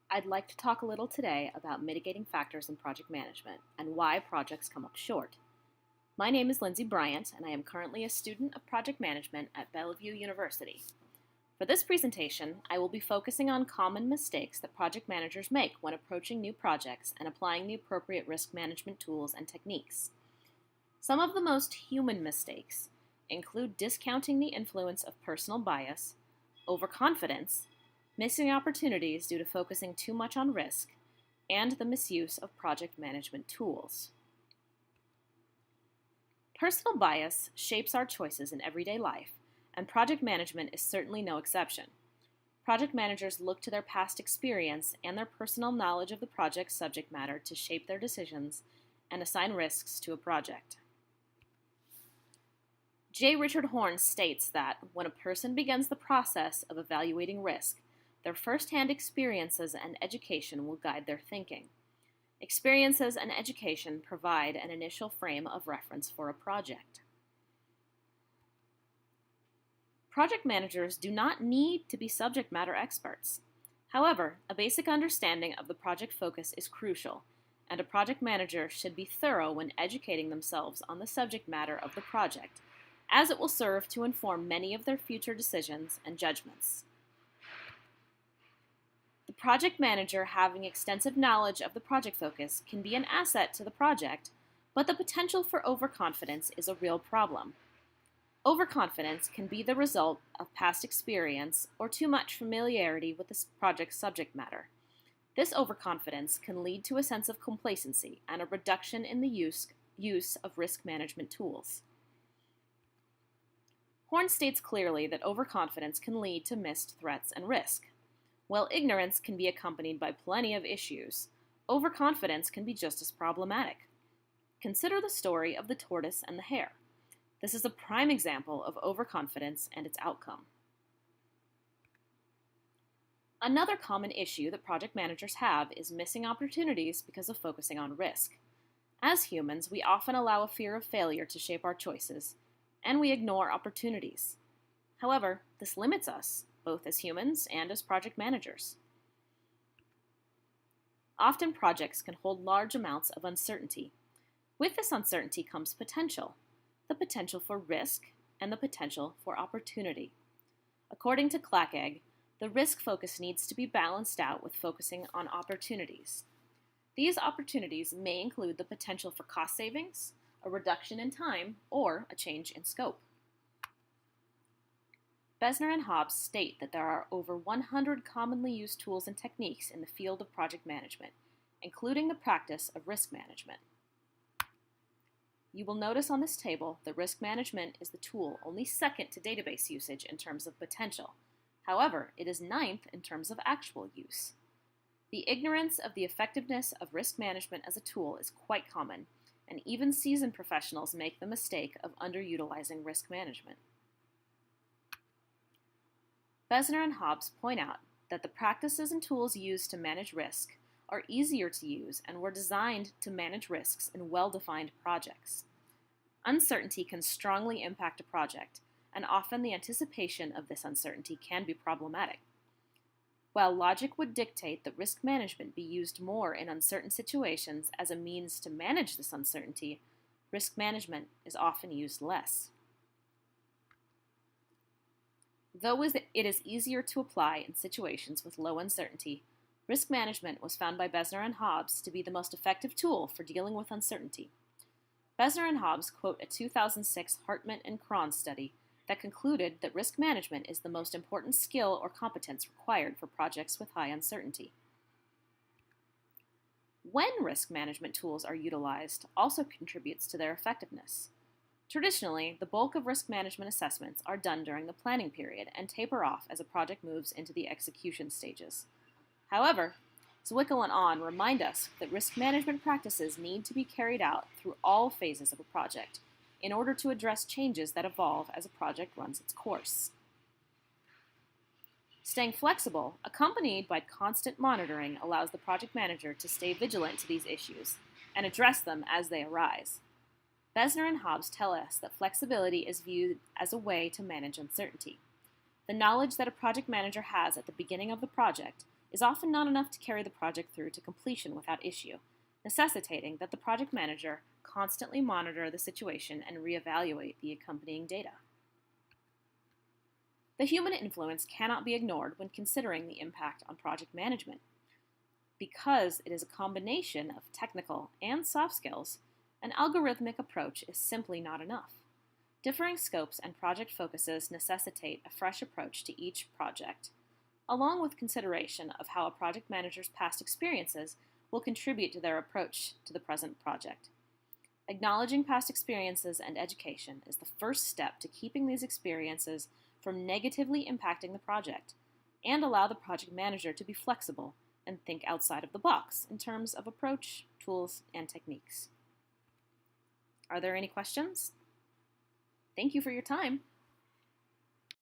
I'd like to talk a little today about mitigating factors in project management and why projects come up short. My name is Lindsey Bryant, and I am currently a student of project management at Bellevue University. For this presentation, I will be focusing on common mistakes that project managers make when approaching new projects and applying the appropriate risk management tools and techniques. Some of the most human mistakes include discounting the influence of personal bias, overconfidence, missing opportunities due to focusing too much on risk, and the misuse of project management tools. Personal bias shapes our choices in everyday life, and project management is certainly no exception. Project managers look to their past experience and their personal knowledge of the project's subject matter to shape their decisions and assign risks to a project. J. Richard Horne states that when a person begins the process of evaluating risk, their first-hand experiences and education will guide their thinking. Experiences and education provide an initial frame of reference for a project. Project managers do not need to be subject matter experts. However, a basic understanding of the project focus is crucial, and a project manager should be thorough when educating themselves on the subject matter of the project, as it will serve to inform many of their future decisions and judgments. The project manager having extensive knowledge of the project focus can be an asset to the project, but the potential for overconfidence is a real problem. Overconfidence can be the result of past experience or too much familiarity with the project's subject matter. This overconfidence can lead to a sense of complacency and a reduction in the use of risk management tools. Horne states clearly that overconfidence can lead to missed threats and risk. While ignorance can be accompanied by plenty of issues, overconfidence can be just as problematic. Consider the story of the tortoise and the hare. This is a prime example of overconfidence and its outcome. Another common issue that project managers have is missing opportunities because of focusing on risk. As humans, we often allow a fear of failure to shape our choices, and we ignore opportunities. However, this limits us, both as humans and as project managers. Often projects can hold large amounts of uncertainty. With this uncertainty comes potential, the potential for risk and the potential for opportunity. According to Clackegg, the risk focus needs to be balanced out with focusing on opportunities. These opportunities may include the potential for cost savings, a reduction in time, or a change in scope. Besner and Hobbs state that there are over 100 commonly used tools and techniques in the field of project management, including the practice of risk management. You will notice on this table that risk management is the tool only second to database usage in terms of potential. However, it is ninth in terms of actual use. The ignorance of the effectiveness of risk management as a tool is quite common, and even seasoned professionals make the mistake of underutilizing risk management. Besner and Hobbs point out that the practices and tools used to manage risk are easier to use and were designed to manage risks in well-defined projects. Uncertainty can strongly impact a project, and often the anticipation of this uncertainty can be problematic. While logic would dictate that risk management be used more in uncertain situations as a means to manage this uncertainty, risk management is often used less. Though it is easier to apply in situations with low uncertainty, risk management was found by Besner and Hobbs to be the most effective tool for dealing with uncertainty. Besner and Hobbs quote a 2006 Hartman and Cron study that concluded that risk management is the most important skill or competence required for projects with high uncertainty. When risk management tools are utilized also contributes to their effectiveness. Traditionally, the bulk of risk management assessments are done during the planning period and taper off as a project moves into the execution stages. However, Zwickel and On remind us that risk management practices need to be carried out through all phases of a project in order to address changes that evolve as a project runs its course. Staying flexible, accompanied by constant monitoring, allows the project manager to stay vigilant to these issues and address them as they arise. Besner and Hobbs tell us that flexibility is viewed as a way to manage uncertainty. The knowledge that a project manager has at the beginning of the project is often not enough to carry the project through to completion without issue, necessitating that the project manager constantly monitor the situation and reevaluate the accompanying data. The human influence cannot be ignored when considering the impact on project management. Because it is a combination of technical and soft skills, an algorithmic approach is simply not enough. Differing scopes and project focuses necessitate a fresh approach to each project, along with consideration of how a project manager's past experiences will contribute to their approach to the present project. Acknowledging past experiences and education is the first step to keeping these experiences from negatively impacting the project, and allow the project manager to be flexible and think outside of the box in terms of approach, tools, and techniques. Are there any questions? Thank you for your time.